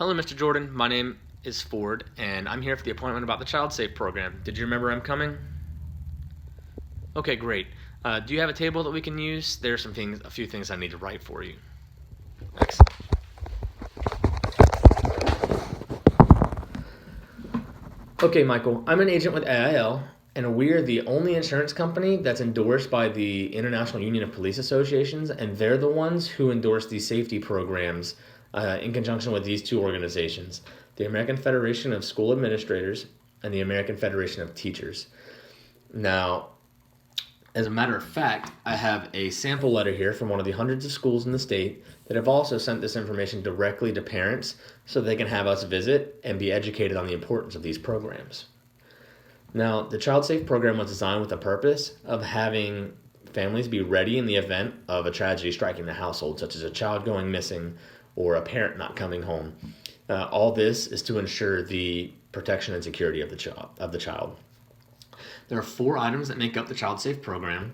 Hello, Mr. Jordan. My name is Ford, and I'm here for the appointment about the Child Safe program. Did you remember I'm coming? Okay, great. Do you have a table that we can use? There are a few things I need to write for you. Excellent. Okay, Michael, I'm an agent with AIL, and we're the only insurance company that's endorsed by the International Union of Police Associations, and they're the ones who endorse these safety programs in conjunction with these two organizations, the American Federation of School Administrators and the American Federation of Teachers. Now, as a matter of fact, I have a sample letter here from one of the hundreds of schools in the state that have also sent this information directly to parents so they can have us visit and be educated on the importance of these programs. Now, the Child Safe program was designed with the purpose of having families be ready in the event of a tragedy striking the household, such as a child going missing or a parent not coming home. All this is to ensure the protection and security of the child. There are 4 items that make up the Child Safe program.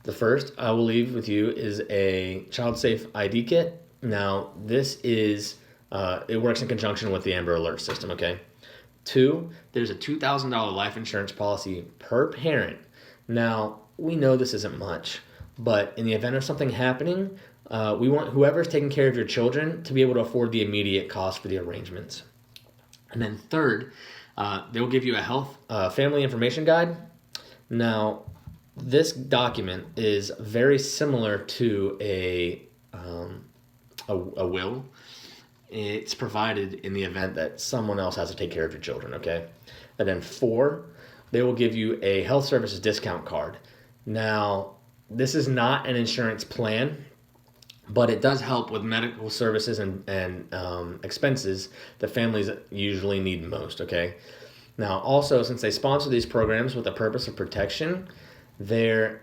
The first I will leave with you is a Child Safe ID kit. Now, this is, it works in conjunction with the Amber Alert system, okay? 2, there's a $2,000 life insurance policy per parent. Now, we know this isn't much, but in the event of something happening, we want whoever's taking care of your children to be able to afford the immediate cost for the arrangements. And then third, they'll give you a health family information guide. Now, this document is very similar to a will. It's provided in the event that someone else has to take care of your children, okay? And then 4, they will give you a health services discount card. Now, this is not an insurance plan, but it does help with medical services and expenses that families usually need most, okay? Now, also, since they sponsor these programs with the purpose of protection, they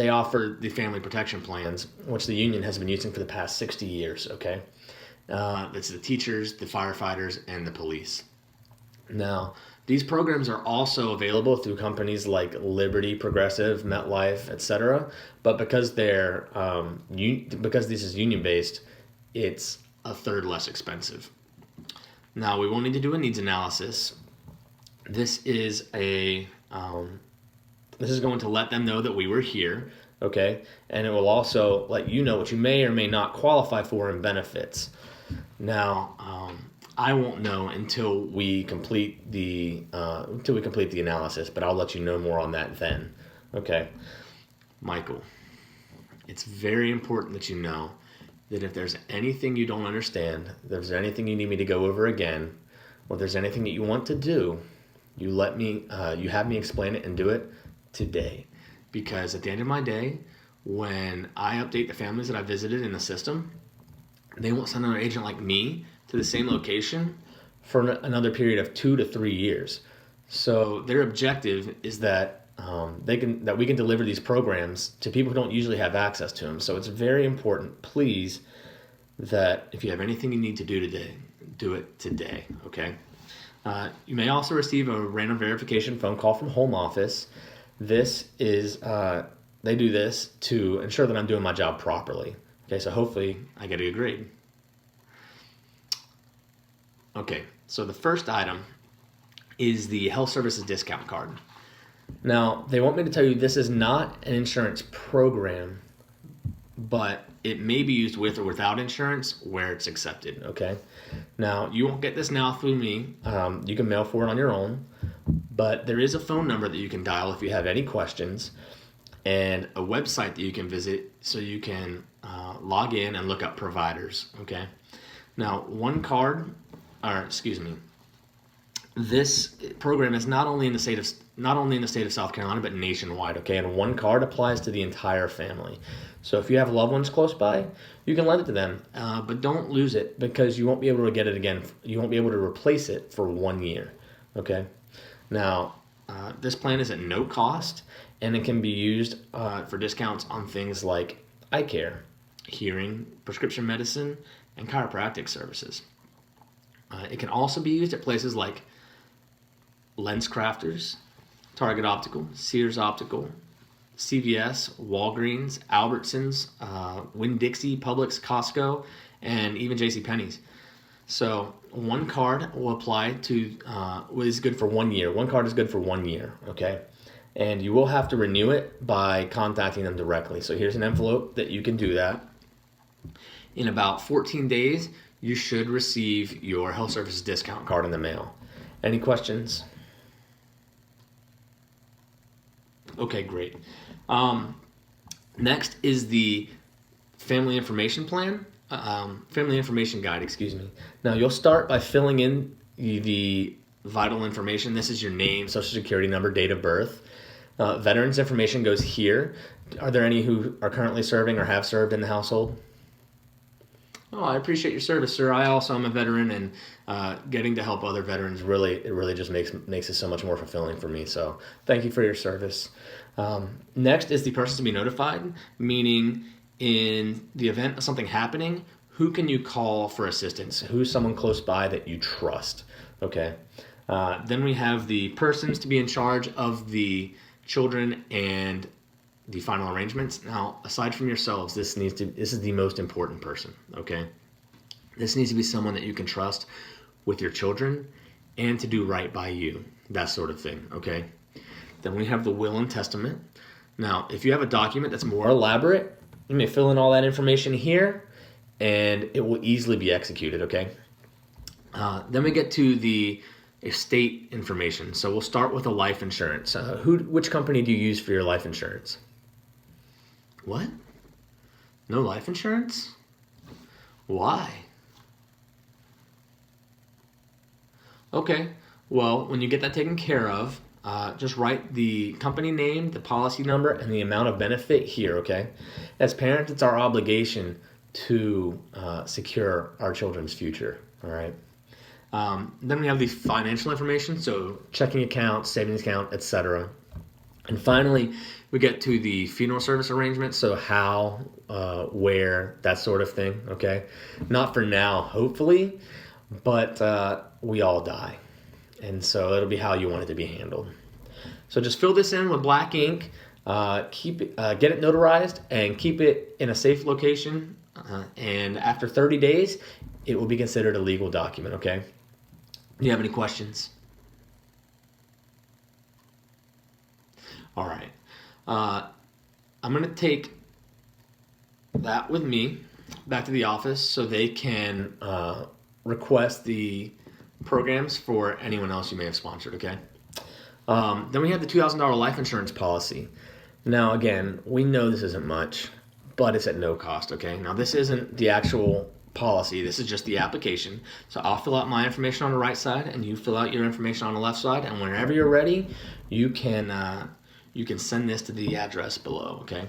offer the family protection plans, which the union has been using for the past 60 years, okay? That's the teachers, the firefighters, and the police. Now, these programs are also available through companies like Liberty, Progressive, MetLife, etc. But because because this is union-based, it's a third less expensive. Now, we will need to do a needs analysis. This is going to let them know that we were here, okay? And it will also let you know what you may or may not qualify for in benefits. Now, I won't know until we complete the analysis, but I'll let you know more on that then. Okay, Michael, it's very important that you know that if there's anything you don't understand, if there's anything you need me to go over again, or if there's anything that you want to do, you have me explain it and do it today. Because at the end of my day, when I update the families that I visited in the system, they won't send another agent like me to the same location for another period of 2 to 3 years. So their objective is that we can deliver these programs to people who don't usually have access to them. So it's very important, please, that if you have anything you need to do today, do it today, okay? You may also receive a random verification phone call from home office. This is, they do this to ensure that I'm doing my job properly. Okay, so hopefully I get a good grade. Okay, so the first item is the health services discount card. Now, they want me to tell you this is not an insurance program, but it may be used with or without insurance where it's accepted, okay? Now, you won't get this now through me. You can mail for it on your own, but there is a phone number that you can dial if you have any questions and a website that you can visit so you can log in and look up providers, okay? Now, this program is not only in the state of South Carolina, but nationwide, okay? And one card applies to the entire family. So if you have loved ones close by, you can lend it to them, but don't lose it because you won't be able to get it again. You won't be able to replace it for 1 year, okay? Now, this plan is at no cost, and it can be used for discounts on things like eye care, hearing, prescription medicine, and chiropractic services. It can also be used at places like LensCrafters, Target Optical, Sears Optical, CVS, Walgreens, Albertsons, Winn-Dixie, Publix, Costco, and even JCPenney's. So one card will apply to is good for 1 year. One card is good for 1 year, okay? And you will have to renew it by contacting them directly. So here's an envelope that you can do that. In about 14 days, you should receive your health services discount card in the mail. Any questions? Okay, great. Next is the family information plan, family information guide, excuse me. Now you'll start by filling in the vital information. This is your name, social security number, date of birth. Veterans information goes here. Are there any who are currently serving or have served in the household? Oh, I appreciate your service, sir. I also am a veteran, and getting to help other veterans really just makes it so much more fulfilling for me. So thank you for your service. Next is the person to be notified, meaning in the event of something happening, who can you call for assistance? Who's someone close by that you trust? Okay. Then we have the persons to be in charge of the children and the final arrangements. Now, aside from yourselves, this is the most important person, okay? This needs to be someone that you can trust with your children and to do right by you, that sort of thing, okay? Then we have the will and testament. Now, if you have a document that's more elaborate, you may fill in all that information here and it will easily be executed, okay? Then we get to the estate information. So we'll start with a life insurance. Which company do you use for your life insurance? What? No life insurance? Why? Okay, well, when you get that taken care of, just write the company name, the policy number, and the amount of benefit here, okay? As parents, it's our obligation to secure our children's future, all right? Then we have the financial information, so checking account, savings account, etc. And finally, we get to the funeral service arrangement, so how, where, that sort of thing, okay? Not for now, hopefully, but we all die. And so it'll be how you want it to be handled. So just fill this in with black ink, get it notarized, and keep it in a safe location. And after 30 days, it will be considered a legal document, okay? Do you have any questions? All right. I'm going to take that with me back to the office so they can request the programs for anyone else you may have sponsored, okay? Then we have the $2,000 life insurance policy. Now, again, we know this isn't much, but it's at no cost, okay? Now, this isn't the actual policy. This is just the application. So I'll fill out my information on the right side, and you fill out your information on the left side, and whenever you're ready, you can send this to the address below, okay?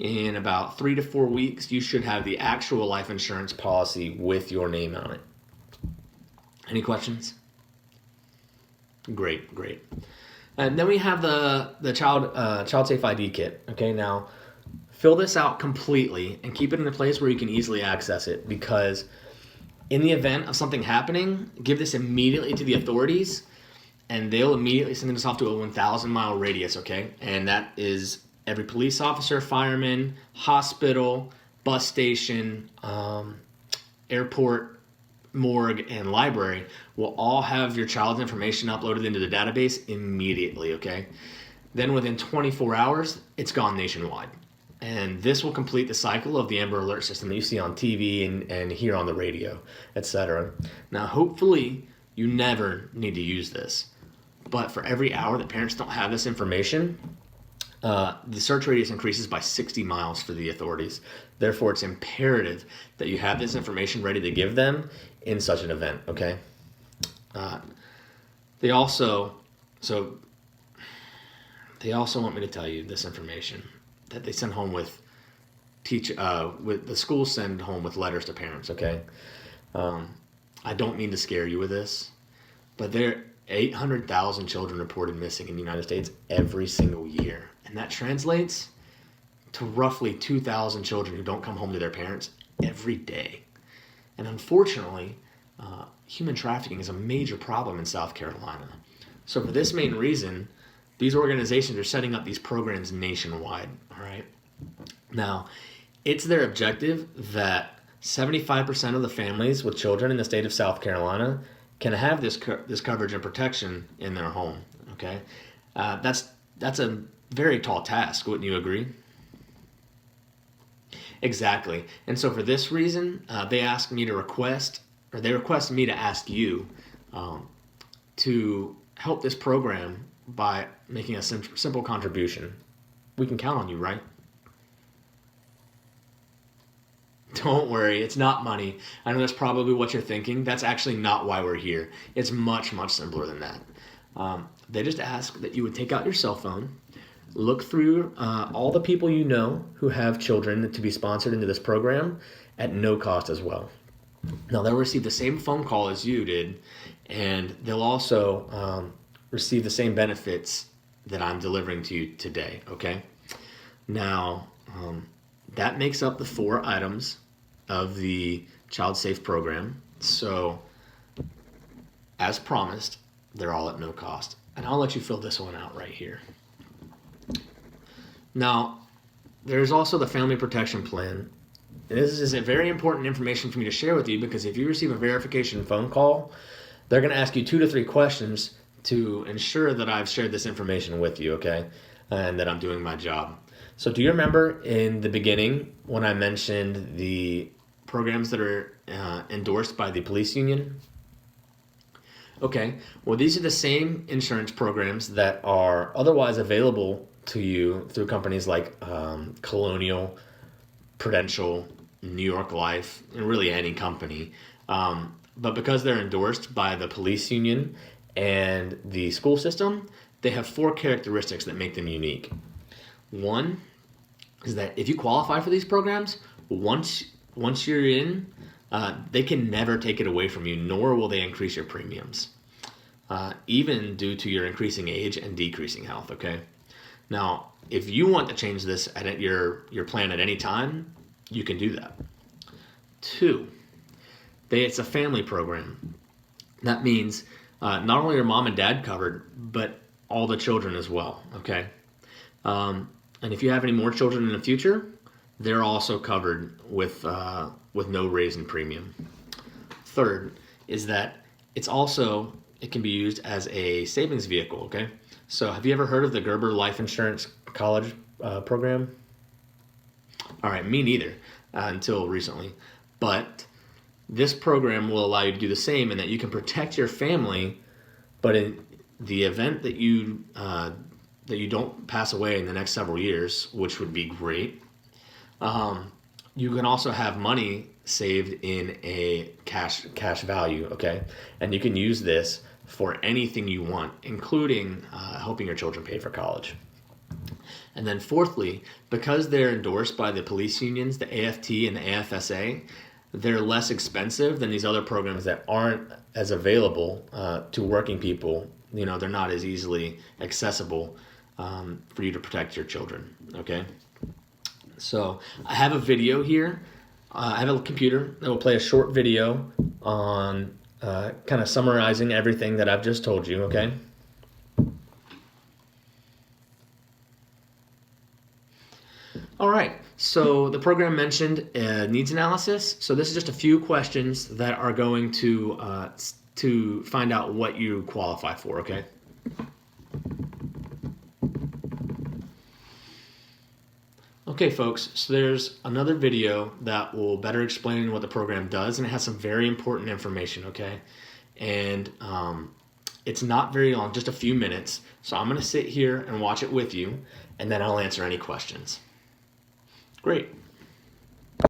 In about 3 to 4 weeks, you should have the actual life insurance policy with your name on it. Any questions? Great. And then we have the child safe ID kit. Okay, now fill this out completely and keep it in a place where you can easily access it, because in the event of something happening, give this immediately to the authorities and they'll immediately send this off to a 1,000-mile radius, okay? And that is every police officer, fireman, hospital, bus station, airport, morgue, and library will all have your child's information uploaded into the database immediately, okay? Then within 24 hours, it's gone nationwide. And this will complete the cycle of the Amber Alert system that you see on TV and hear on the radio, etc. Now, hopefully, you never need to use this. But for every hour that parents don't have this information, the search radius increases by 60 miles for the authorities. Therefore, it's imperative that you have this information ready to give them in such an event, okay? They also want me to tell you this information that they send home with the schools send home with letters to parents, okay? I don't mean to scare you with this, but there are 800,000 children reported missing in the United States every single year. And that translates to roughly 2,000 children who don't come home to their parents every day. And unfortunately, human trafficking is a major problem in South Carolina. So for this main reason, these organizations are setting up these programs nationwide, all right? Now, it's their objective that 75% of the families with children in the state of South Carolina can have this coverage and protection in their home. Okay, that's a very tall task, wouldn't you agree? Exactly. And so for this reason, they request me to ask you um, to help this program by making a simple contribution. We can count on you, right? Don't worry, it's not money. I know that's probably what you're thinking. That's actually not why we're here. It's much, much simpler than that. They just ask that you would take out your cell phone, look through all the people you know who have children to be sponsored into this program at no cost as well. Now, they'll receive the same phone call as you did, and they'll also receive the same benefits that I'm delivering to you today, okay? Now, that makes up the 4 items of the Child Safe program. So, as promised, they're all at no cost. And I'll let you fill this one out right here. Now, there's also the Family Protection Plan. This is a very important information for me to share with you because if you receive a verification phone call, they're going to ask you 2 to 3 questions to ensure that I've shared this information with you, okay? And that I'm doing my job. So do you remember in the beginning when I mentioned the programs that are endorsed by the police union? Okay, well, these are the same insurance programs that are otherwise available to you through companies like Colonial, Prudential, New York Life, and really any company. But because they're endorsed by the police union and the school system, they have 4 characteristics that make them unique. One is that if you qualify for these programs, once you're in, they can never take it away from you, nor will they increase your premiums, even due to your increasing age and decreasing health, okay? Now, if you want to change this at your plan at any time, you can do that. 2, it's a family program. That means not only are mom and dad covered, but all the children as well, okay? And if you have any more children in the future, they're also covered with no raise in premium. 3rd is that it can be used as a savings vehicle, okay? So have you ever heard of the Gerber Life Insurance College program? All right, me neither, until recently. But this program will allow you to do the same in that you can protect your family, but in the event that you don't pass away in the next several years, which would be great, you can also have money saved in a cash value, okay? And you can use this for anything you want, including helping your children pay for college. And then 4thly, because they're endorsed by the police unions, the AFT and the AFSA, they're less expensive than these other programs that aren't as available to working people. You know, they're not as easily accessible for you to protect your children, okay? So I have a video here. I have a computer that will play a short video on kind of summarizing everything that I've just told you, okay? All right, so the program mentioned needs analysis. So this is just a few questions that are going to find out what you qualify for, okay? Okay, folks, so there's another video that will better explain what the program does, and it has some very important information, okay? And it's not very long, just a few minutes. So I'm going to sit here and watch it with you, and then I'll answer any questions. Great.